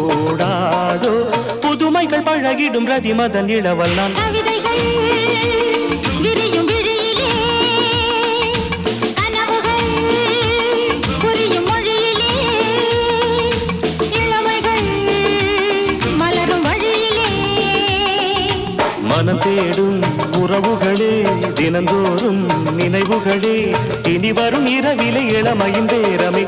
கூடாதோ புதுமைகள் பழகிடும் ரதிமதன் இளவல் நான் மனம் தேடும் உறவுகளே தினந்தோறும் நினைவுகளே இனி வரும் இரவிலே இளமையின் பேரமை